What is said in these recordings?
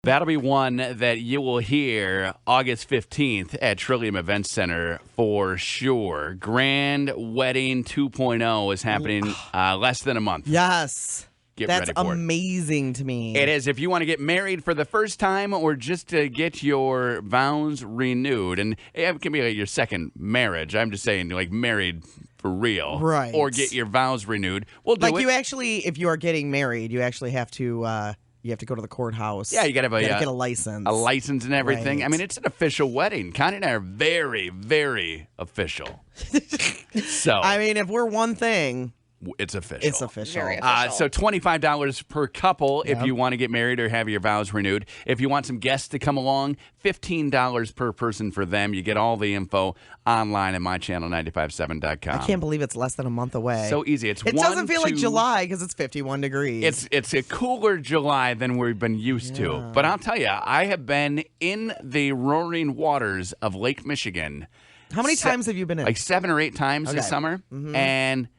That'll be one that you will hear August 15th at Trillium Event Center for sure. Grand Wedding 2.0 is happening less than a month. Yes. Get That's ready for amazing to me. It is. If you want to get married for the first time or just to get your vows renewed, and it can be like your second marriage. I'm just saying, like married for real. Right. Or get your vows renewed. We'll do it. Like you actually, if you are getting married, you actually have to... You have to go to the courthouse. Yeah, you got to get a license. A license and everything. Right. I mean, it's an official wedding. Connie and I are very, very official. So I mean, if we're one thing, it's official. it's official. Very official. So $25 per couple if you want to get married or have your vows renewed. If you want some guests to come along, $15 per person for them. You get all the info online at mychannel957.com. I can't believe it's less than a month away. So easy. It doesn't feel like July because it's 51 degrees. It's a cooler July than we've been used to. But I'll tell you, I have been in the roaring waters of Lake Michigan. How many times have you been in? Like 7 or 8 times this summer. And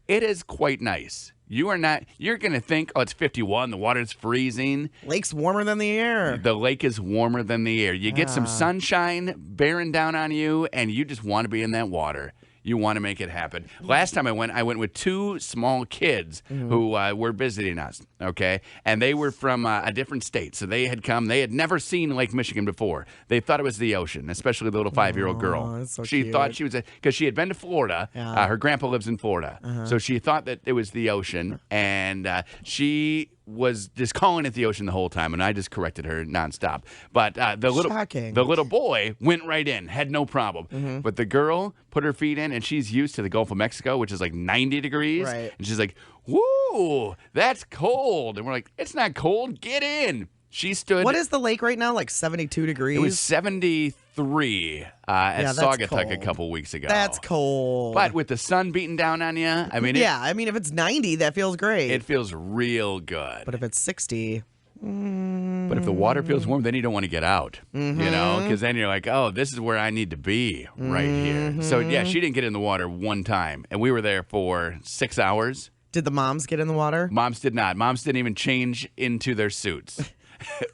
it is quite nice. You're going to think, oh, it's 51, the water's freezing. Lake's warmer than the air. The lake is warmer than the air. You get some sunshine bearing down on you, and you just want to be in that water. You want to make it happen. Last time I went with 2 small kids who were visiting us, okay? And they were from a different state. So they had come. They had never seen Lake Michigan before. They thought it was the ocean, especially the little 5-year-old girl. That's so she cute. thought she was because she had been to Florida. Her grandpa lives in Florida. So she thought that it was the ocean. And she was just calling it the ocean the whole time, and I just corrected her nonstop. But the little boy went right in, had no problem. But the girl put her feet in, and she's used to the Gulf of Mexico, which is like 90 degrees. Right. And she's like, "Woo, that's cold." And we're like, "It's not cold. Get in." She stood. What is the lake right now? Like 72 degrees? It was 73 at that's Saugatuck a cold. couple weeks ago. That's cold. But with the sun beating down on you, I mean, I mean, if it's 90, that feels great. it feels real good. But if it's 60... But if the water feels warm, then you don't want to get out, you know, because then you're like, oh, this is where I need to be right here. So, yeah, she didn't get in the water one time, and we were there for 6 hours. Did the moms get in the water? Moms did not. Moms didn't even change into their suits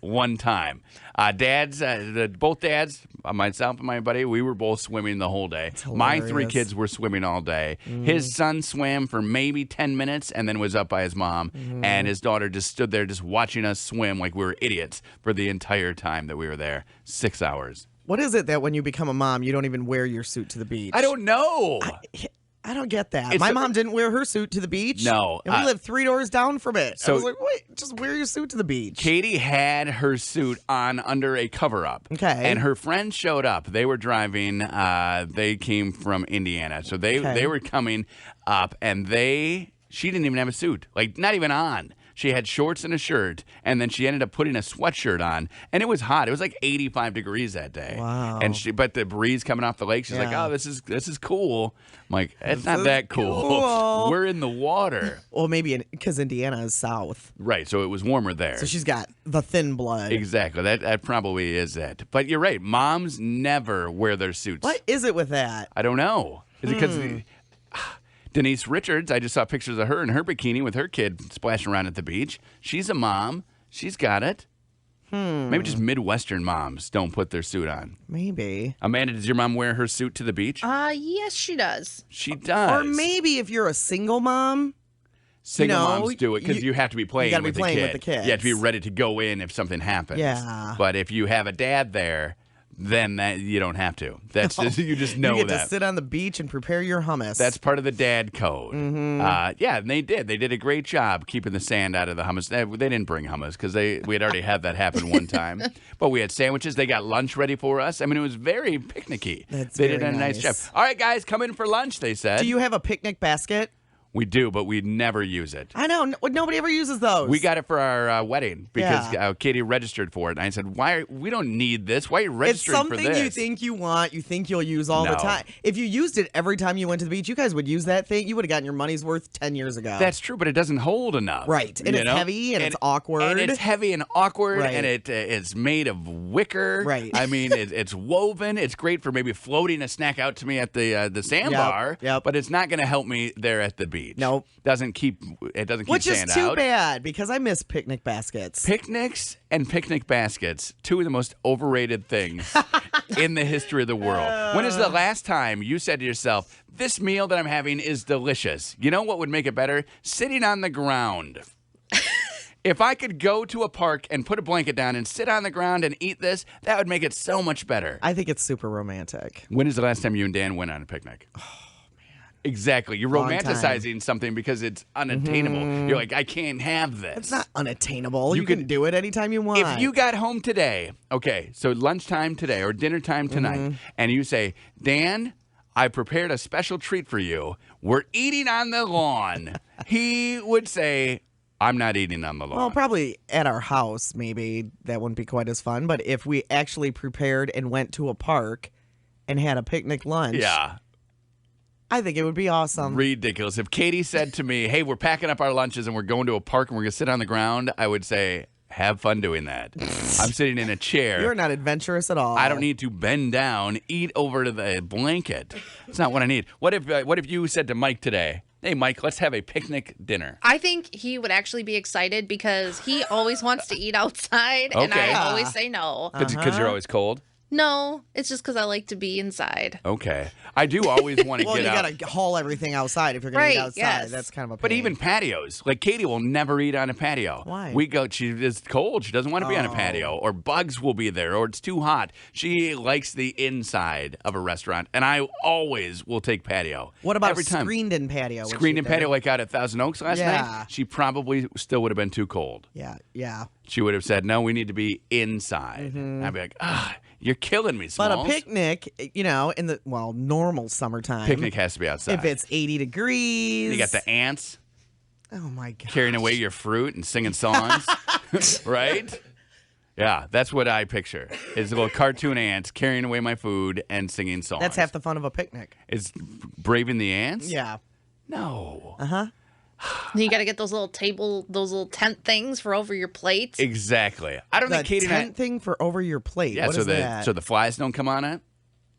one time. Both dads, myself and my buddy, we were both swimming the whole day. My 3 kids were swimming all day. His son swam for maybe 10 minutes and then was up by his mom. And his daughter just stood there just watching us swim like we were idiots for the entire time that we were there. 6 hours. What is it that when you become a mom, you don't even wear your suit to the beach? I don't know. I don't get that. My mom didn't wear her suit to the beach. No. And we lived 3 doors down from it. So I was like, wait, just wear your suit to the beach. Katie had her suit on under a cover-up. Okay. And her friends showed up. They were driving. They came from Indiana. So they were coming up, and she didn't even have a suit. Like, not even on. She had shorts and a shirt, and then she ended up putting a sweatshirt on, and it was hot. It was like 85 degrees that day. Wow. But the breeze coming off the lake, she's like, "Oh, this is cool." I'm like, "It's not that cool. We're in the water." Well, maybe because Indiana is south. Right, so it was warmer there. So she's got the thin blood. Exactly. That probably is it. But you're right. Moms never wear their suits. What is it with that? I don't know. Is it because Denise Richards, I just saw pictures of her in her bikini with her kid splashing around at the beach. She's a mom. She's got it. Maybe just Midwestern moms don't put their suit on. Maybe. Amanda, does your mom wear her suit to the beach? Yes, she does. She does. Or maybe if you're a single mom. Single moms do it because you have to be playing, with the kid. with the kids. You have to be ready to go in if something happens. Yeah. But if you have a dad there, then you don't have to. That's just, you just know you get that. to sit on the beach and prepare your hummus. That's part of the dad code. Yeah, and they did. They did a great job keeping the sand out of the hummus. They didn't bring hummus because we had already had that happen one time. But we had sandwiches. They got lunch ready for us. I mean, it was very picnicky. They did a nice job. All right, guys, come in for lunch, they said. Do you have a picnic basket? We do, but we never use it. I know. Nobody ever uses those. We got it for our wedding because Katie registered for it. And I said, we don't need this. Why are you registering for this? It's something you think you want, you think you'll use all the time. If you used it every time you went to the beach, you guys would use that thing. You would have gotten your money's worth 10 years ago. That's true, but it doesn't hold enough. Right. And it's heavy and it's awkward. And it's heavy and awkward, right. And it's made of wicker. Right. I mean, it's woven. It's great for maybe floating a snack out to me at the sandbar, Yep. but it's not going to help me there at the beach. beach. Nope. It doesn't keep Which is sand too out. bad because I miss picnic baskets. Picnics and picnic baskets, two of the most overrated things in the history of the world. When is the last time you said to yourself, this meal that I'm having is delicious? You know what would make it better? Sitting on the ground. If I could go to a park and put a blanket down and sit on the ground and eat this, that would make it so much better. I think it's super romantic. When is the last time you and Dan went on a picnic? Oh, man. Exactly. You're Long romanticizing something because it's unattainable. You're like, I can't have this. It's not unattainable. You can do it anytime you want. If you got home today, okay, so lunchtime today or dinner time tonight, and you say, Dan, I prepared a special treat for you. We're eating on the lawn. He would say, I'm not eating on the lawn. Well, probably at our house, maybe that wouldn't be quite as fun. But if we actually prepared and went to a park and had a picnic lunch, yeah, I think it would be awesome. Ridiculous. If Katie said to me, hey, we're packing up our lunches and we're going to a park and we're going to sit on the ground, I would say, have fun doing that. I'm sitting in a chair. You're not adventurous at all. I don't need to bend down, eat over to the blanket. It's not what I need. What if you said to Mike today, hey, Mike, let's have a picnic dinner? I think he would actually be excited because he always wants to eat outside, and I always say no. Because you're always cold? No, it's just because I like to be inside. Okay. I do always want to well, get out. Well, you got to haul everything outside if you're going to eat outside. Yes. That's kind of a pain. But even patios. Like, Katie will never eat on a patio. Why? She is cold. She doesn't want to be on a patio. Or bugs will be there. Or it's too hot. She likes the inside of a restaurant. And I always will take patio. What about every time. screened-in patio? Screened-in patio like out at Thousand Oaks last Yeah. night? She probably still would have been too cold. Yeah. She would have said, no, we need to be inside. I'd be like, you're killing me, Smalls. But a picnic, in the, normal summertime. Picnic has to be outside. If it's 80 degrees. You got the ants. Oh, my God. Carrying away your fruit and singing songs. Right? Yeah, that's what I picture. Is little cartoon ants carrying away my food and singing songs. That's half the fun of a picnic. Is braving the ants? Yeah. No. Uh-huh. You got to get those little tent things for over your plates. Exactly. I don't think Katie tent thing for over your plate. Yeah, what is that? So the flies don't come on it?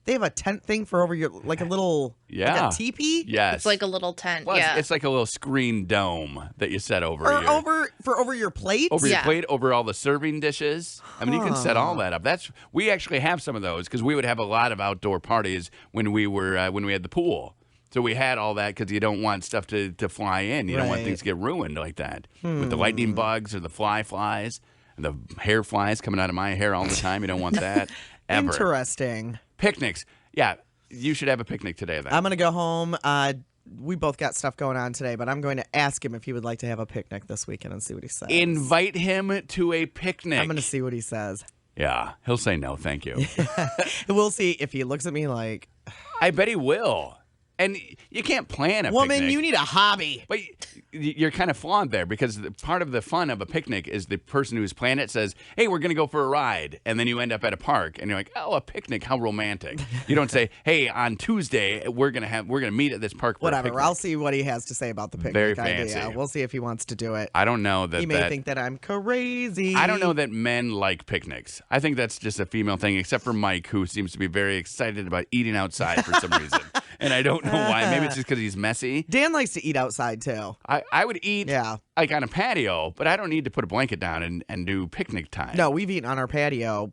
They have a tent thing for over your, like a little, like a teepee? Yes. It's like a little tent, well, It's like a little screen dome that you set over over your plate? Over your plate, over all the serving dishes. I mean, you can set all that up. We actually have some of those because we would have a lot of outdoor parties when we had the pool. So we had all that because you don't want stuff to fly in. You don't want things to get ruined like that. With the lightning bugs or the flies and the hair flies coming out of my hair all the time. You don't want that ever. Interesting. Picnics. Yeah, you should have a picnic today then. I'm going to go home. We both got stuff going on today, but I'm going to ask him if he would like to have a picnic this weekend and see what he says. Invite him to a picnic. I'm going to see what he says. Yeah, he'll say no, thank you. We'll see if he looks at me like... I bet he will. And you can't plan a picnic. Woman, you need a hobby. But you're kind of flawed there because part of the fun of a picnic is the person who's planned it says, hey, we're going to go for a ride. And then you end up at a park and you're like, oh, a picnic, how romantic. You don't say, hey, on Tuesday, we're going to meet at this park for a Whatever. picnic. I'll see what he has to say about the picnic Very fancy. idea. We'll see if he wants to do it. I don't know that he may think that I'm crazy. I don't know that men like picnics. I think that's just a female thing, except for Mike, who seems to be very excited about eating outside for some reason. And I don't know why. Maybe it's just because he's messy. Dan likes to eat outside, too. I would eat like on a patio, but I don't need to put a blanket down and do picnic time. No, we've eaten on our patio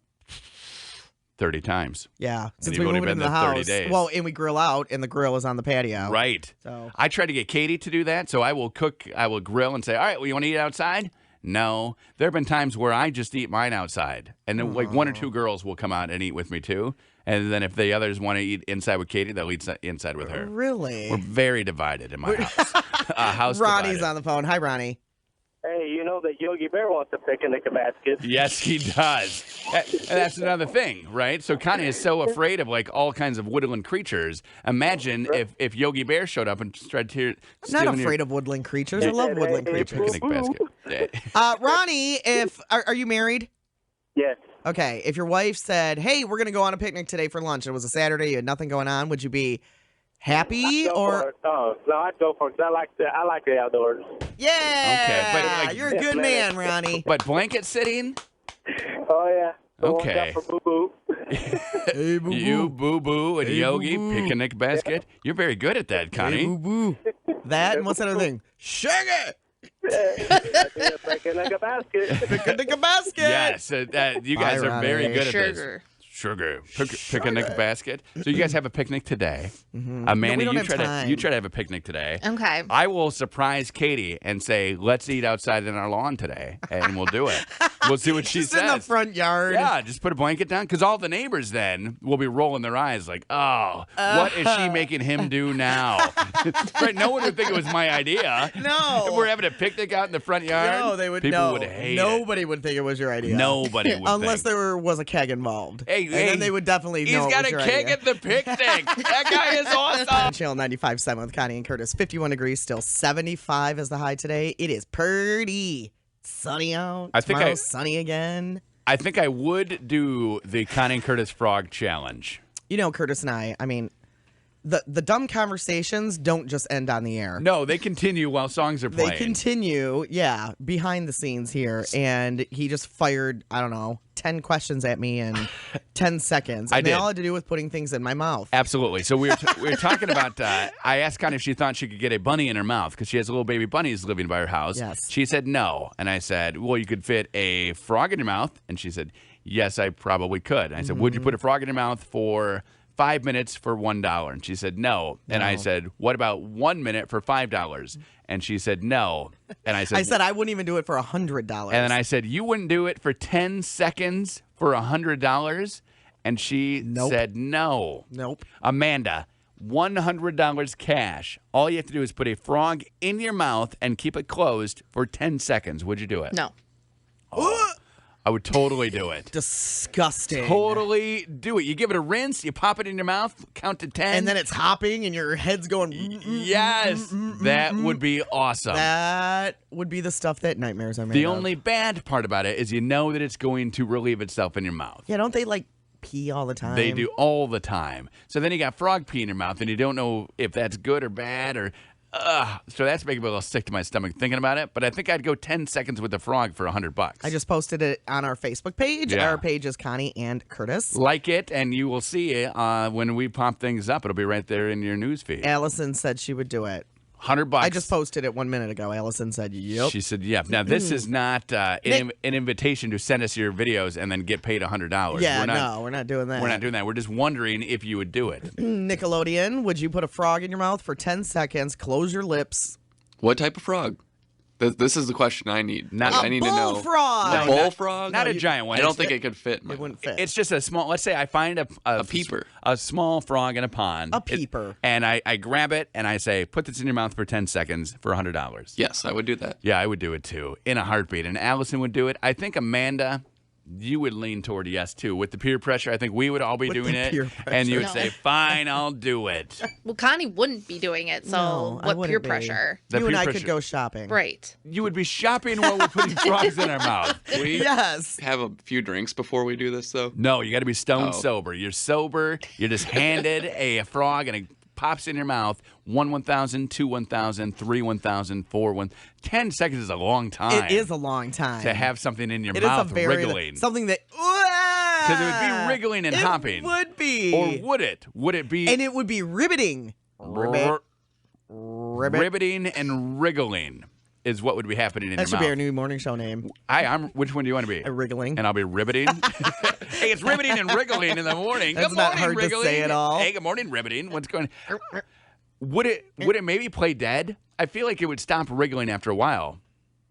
30 times. Yeah. Since you've we only moved been into the there 30 house. days. Well, and we grill out, and the grill is on the patio. Right. So I tried to get Katie to do that, so I will grill and say, all right, well, you want to eat outside? No. There have been times where I just eat mine outside, and then like one or two girls will come out and eat with me too. And then if the others want to eat inside with Katie, they'll eat inside with her. Really? We're very divided in my house. Ronnie's divided. on the phone. Hi, Ronnie. Hey, you know that Yogi Bear wants a picnic basket. Yes, he does. And that's another thing, right? So Connie is so afraid of like all kinds of woodland creatures. Imagine if Yogi Bear showed up and tried to I'm not afraid of woodland creatures. I love woodland creatures. Picnic basket. Ronnie, are you married? Yes. Okay, if your wife said, hey, we're going to go on a picnic today for lunch, it was a Saturday, you had nothing going on, would you be happy or? No, I'd go for it. I like the outdoors. Yeah. Okay, but you're a good man, Ronnie. But blanket sitting? Oh, yeah. Okay. For boo-boo. Hey, boo-boo. You, Boo Boo, and Hey, Yogi, boo-boo. picnic basket. You're very good at that, Connie. Hey, boo-boo. That and what's that other thing? Shake it! Picking a basket. Picnic a basket. Yes, you guys are very good at this. Sugar. Picnic basket. So you guys have a picnic today. Amanda, we don't you have try time. to have a picnic today. Okay. I will surprise Katie and say, let's eat outside in our lawn today, and we'll do it. We'll see what she Just says. in the front yard. Yeah, just put a blanket down. Because all the neighbors then will be rolling their eyes like, oh, what is she making him do now? Right? No one would think it was my idea. No. If we're having a picnic out in the front yard, No, they would. people would hate it. Nobody would think it was your idea. Nobody would Unless think. there was a keg involved. Hey, and then they would definitely He's know got it a was your keg idea. at the picnic. That guy is awesome. Channel 95.7 with Connie and Curtis. 51 degrees, still 75 is the high today. It is pretty sunny out. I think Tomorrow's sunny again. I think I would do the Connie and Curtis Frog Challenge. You know, Curtis and I mean, the dumb conversations don't just end on the air. No, they continue while songs are playing. They continue, yeah, behind the scenes here. And he just fired, I don't know, 10 questions at me in 10 seconds. And they all had to do with putting things in my mouth. Absolutely. So we were talking about, I asked Connie if she thought she could get a bunny in her mouth because she has little baby bunnies living by her house. Yes. She said no. And I said, well, you could fit a frog in your mouth. And she said, yes, I probably could. And I said, would you put a frog in your mouth for 5 minutes for $1? And she said no. And I said, what about 1 minute for $5? And she said no. And I said, I wouldn't even do it for $100. and then I said, you wouldn't do it for 10 seconds for $100? And she said no. Nope. Amanda, $100 cash. All you have to do is put a frog in your mouth and keep it closed for 10 seconds. Would you do it? No. I would totally do it. Disgusting. Totally do it. You give it a rinse, you pop it in your mouth, count to 10. And then it's hopping and your head's going. Yes, that would be awesome. That would be the stuff that nightmares are made The of. only bad part about it is you know that it's going to relieve itself in your mouth. Yeah, don't they like pee all the time? They do all the time. So then you got frog pee in your mouth, and you don't know if that's good or bad or. So that's making me a little sick to my stomach thinking about it. But I think I'd go 10 seconds with the frog for $100. I just posted it on our Facebook page. Yeah. Our page is Connie and Curtis. Like it, and you will see it when we pop things up. It'll be right there in your news feed. Allison said she would do it. $100. I just posted it 1 minute ago. Allison said, yep. She said, "Yep." Now this is not an invitation to send us your videos and then get paid $100. Yeah, no, we're not doing that. We're not doing that. We're just wondering if you would do it. Nickelodeon, would you put a frog in your mouth for 10 seconds, close your lips? What type of frog? This is the question I need. I need to know. bullfrog! A bullfrog? Not a giant one. I don't think it could fit. It wouldn't fit. It's just a small. Let's say I find a peeper, a small frog in a pond. A peeper. And I grab it and I say, "Put this in your mouth for 10 seconds for $100." Yes, I would do that. Yeah, I would do it too in a heartbeat. And Allison would do it. I think Amanda, you would lean toward yes too. With the peer pressure, I think we would all be doing the it, peer and you would No. say, "Fine, I'll do it." Well, Connie wouldn't be doing it, so No, I what wouldn't peer be. pressure? The You and peer I pressure. could go shopping. Right. You would be shopping while we're putting frogs in our mouth. We, Yes. Have a few drinks before we do this, though. No, you got to be stone Oh. sober. You're sober. You're just handed a frog and it pops in your mouth. 1,000, 2 1,000, 3 1,000, 4 1. 10 seconds is a long time. It is a long time. to have something in your It is mouth a very wriggling. something that Because it would be wriggling and hopping. It would be. Or would it? Would it be And it would be riveting. Ribbit. ribbiting and wriggling? Is what would be happening in That your should mouth. be our new morning show name. I'm. Which one do you want to be? A wriggling. And I'll be ribbiting. Hey, it's ribbiting and wriggling in the morning. That's Good not morning, hard to wriggling. say at all. Hey, good morning, ribbiting. What's going? Would it maybe play dead? I feel like it would stop wriggling after a while,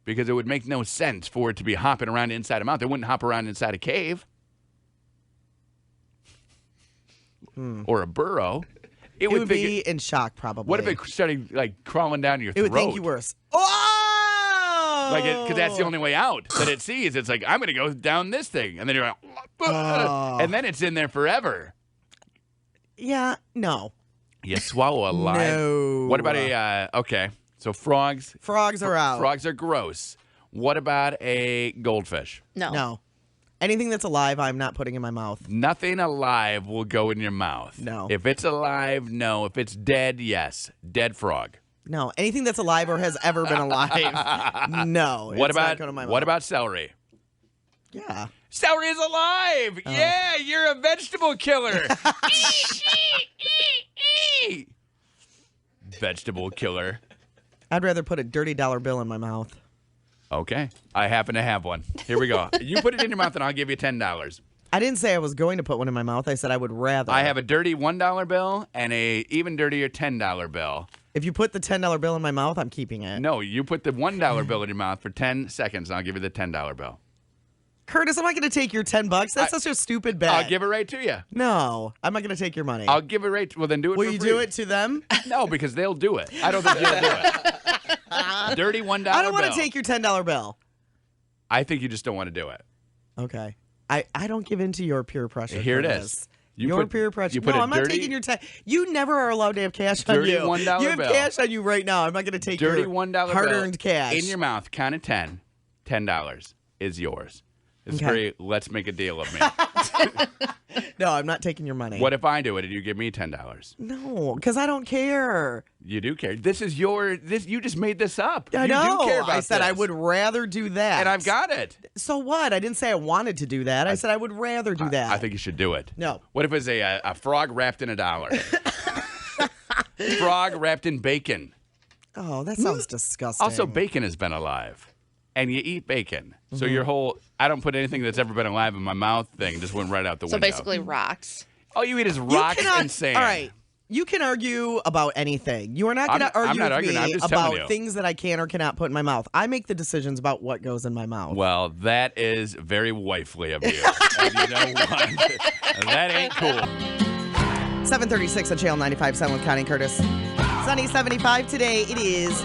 because it would make no sense for it to be hopping around inside a mouth. It wouldn't hop around inside a cave or a burrow. It would think be in shock, probably. What if it started like crawling down your It throat? would think you were. Oh! Like, because that's the only way out that it sees. It's like, I'm going to go down this thing. And then you're like, Oh. and then it's in there forever. Yeah, no. You swallow a live. No. What about okay, so frogs. Frogs are out. Frogs are gross. What about a goldfish? No. No. Anything that's alive, I'm not putting in my mouth. Nothing alive will go in your mouth. No. If it's alive, no. If it's dead, yes. Dead frog. No. Anything that's alive or has ever been alive, no. What it's not about going in my what mouth. about celery? Yeah. Celery is alive. Oh. Yeah, you're a vegetable killer. Vegetable killer. I'd rather put a dirty dollar bill in my mouth. Okay. I happen to have one. Here we go. You put it in your mouth and I'll give you $10. I didn't say I was going to put one in my mouth. I said I would rather. I have a dirty $1 bill and a even dirtier $10 bill. If you put the $10 bill in my mouth, I'm keeping it. No, you put the $1 bill in your mouth for 10 seconds and I'll give you the $10 bill. Curtis, I'm not going to take your $10. That's such a stupid bet. I'll give it right to you. No, I'm not going to take your money. I'll give it right to, well, then do it Will for you free. do it to them? No, because they'll do it. I don't think you'll do it. Dirty $1 bill. I don't want to take your $10 bill. I think you just don't want to do it. Okay. I don't give in to your peer pressure. Here it Curtis. is. Your peer pressure. No, I'm not taking your $10. You never are allowed to have cash on dirty you. $1 bill. You have cash on you right now. I'm not going to take dirty your $1 hard-earned bill cash. in your mouth. Count of 10. $10 is yours. It's Okay. very, let's make a deal of me. No, I'm not taking your money. What if I do it and you give me $10? No, because I don't care. You do care. This is you just made this up. I you know. do care about I said I this. would rather do that. And I've got it. So what? I didn't say I wanted to do that. I said I would rather do that. I think you should do it. No. What if it's a frog wrapped in $1? Frog wrapped in bacon. Oh, that sounds disgusting. Also, bacon has been alive. And you eat bacon. So your whole, I don't put anything that's ever been alive in my mouth thing just went right out the So window. basically rocks. All you eat is You rocks cannot- and sand. All right. You can argue about anything. You are not going to I'm argue not with arguing, I'm me just telling you. about things that I can or cannot put in my mouth. I make the decisions about what goes in my mouth. Well, that is very wifely of you. And you know what? That ain't cool. 736 on Channel 95.7 with Connie and Curtis. Sunny 75 today. It is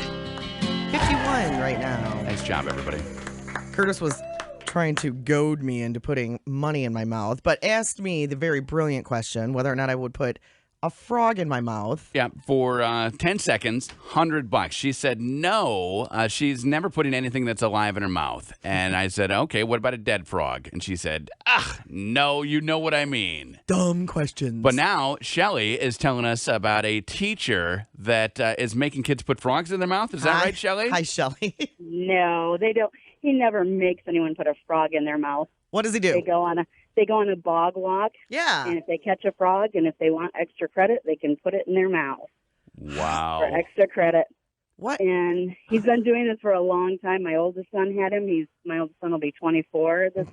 51 right now. Nice job, everybody. Curtis was trying to goad me into putting money in my mouth, but asked me the very brilliant question whether or not I would put a frog in my mouth. Yeah, for 10 seconds, $100. She said no. She's never putting anything that's alive in her mouth. And I said, okay, what about a dead frog? And she said, no, you know what I mean. Dumb questions. But now Shelly is telling us about a teacher that is making kids put frogs in their mouth. Is that right, Shelly? Hi, Shelly. No, they don't. He never makes anyone put a frog in their mouth. What does he do? They go on a bog walk, Yeah. and if they catch a frog, and if they want extra credit, they can put it in their mouth Wow. for extra credit. What? And he's been doing this for a long time. My oldest son had him. My oldest son will be 24 this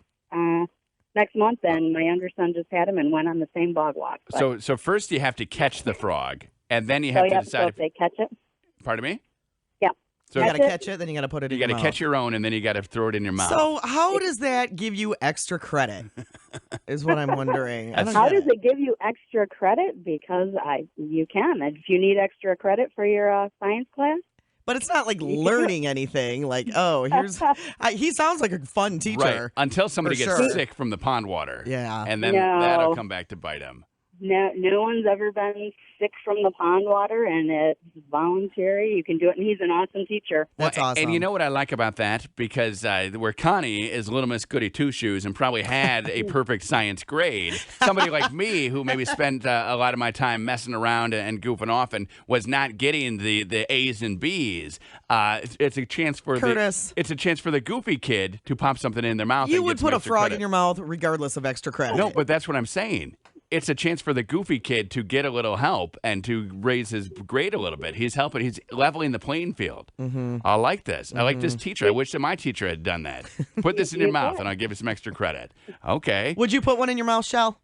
next month, and my younger son just had him and went on the same bog walk. But, So first you have to catch the frog, and then you so have you to have to decide go if they catch it. Pardon me? Yeah. So You you got to catch it, then you got to put it in got your to mouth. catch your own, and then you got to throw it in your mouth. So how does that give you extra credit? Is what I'm wondering. I don't How get does it give you extra credit? Because you can. If you need extra credit for your science class. But it's not like learning anything. Like, oh, here's. He sounds like a fun teacher. right. Until somebody For gets sure. sick from the pond water. Yeah. And then No. that'll come back to bite him. No one's ever been sick from the pond water, and it's voluntary. You can do it, and he's an awesome teacher. That's Well, awesome. And you know what I like about that? Because where Connie is Little Miss Goody Two Shoes and probably had a perfect science grade, somebody like me who maybe spent a lot of my time messing around and goofing off and was not getting the A's and B's, it's a chance for Curtis. it's a chance for the goofy kid to pop something in their mouth. You and would get some put a extra frog credit. in your mouth regardless of extra credit. No, but that's what I'm saying. It's a chance for the goofy kid to get a little help and to raise his grade a little bit. He's helping. He's leveling the playing field. Mm-hmm. I like this. I like this teacher. I wish that my teacher had done that. Put this in your mouth, and I'll give you some extra credit. Okay. Would you put one in your mouth, Shell?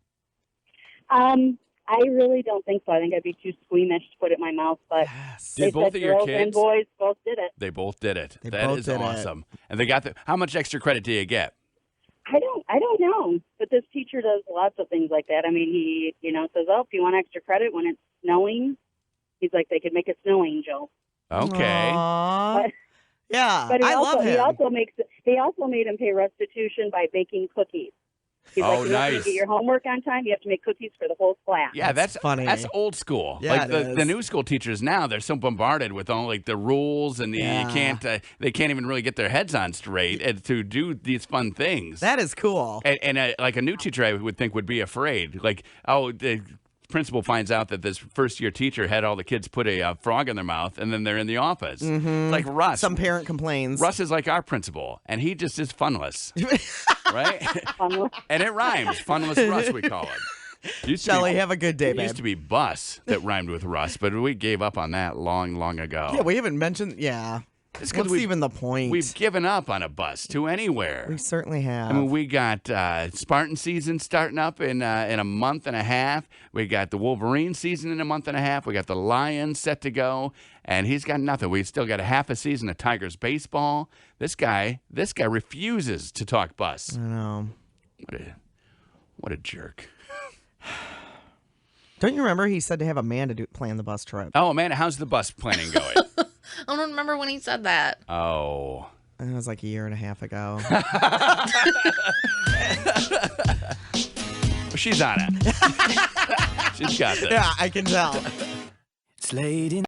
I really don't think so. I think I'd be too squeamish to put it in my mouth. But Did they both said of your girls and kids? boys both did it. They both did it. They That both is did it. awesome. And they got the. How much extra credit do you get? I don't know, but this teacher does lots of things like that. I mean, he says, "Oh, if you want extra credit when it's snowing," he's like, they could make a snow angel. Okay. Aww. But- Yeah, But I love him. he also made him pay restitution by baking cookies. He's Oh, like, you have nice. to get your homework on time. You have to make cookies for the whole class. Yeah, that's funny. That's old school. Yeah, like it the is. new school teachers now, they're so bombarded with all like the rules, and Yeah. you can't. They can't even really get their heads on straight to do these fun things. That is cool. And like a new teacher, I would think would be afraid. Like, oh, the principal finds out that this first year teacher had all the kids put a frog in their mouth, and then they're in the office. Mm-hmm. It's like Russ. Some parent complains. Russ is like our principal, and he just is funless, right? Funless. And it rhymes. Funless Russ, we call him. Shelly, have a good day, It babe. used to be bus that rhymed with Russ, but we gave up on that long, long ago. Yeah, we haven't mentioned. Yeah. It's 'cause What's even the point? We've given up on a bus to anywhere. We certainly have. I mean, we got Spartan season starting up in a month and a half. We got the Wolverine season in a month and a half. We got the Lions set to go, and he's got nothing. We still got a half a season of Tigers baseball. This guy refuses to talk bus. I know. What a jerk. Don't you remember he said to have Amanda plan the bus trip? Oh, Amanda, how's the bus planning going? I don't remember when he said that. Oh. It was like a year and a half ago. She's on it. She's got this. Yeah, I can tell. It's late in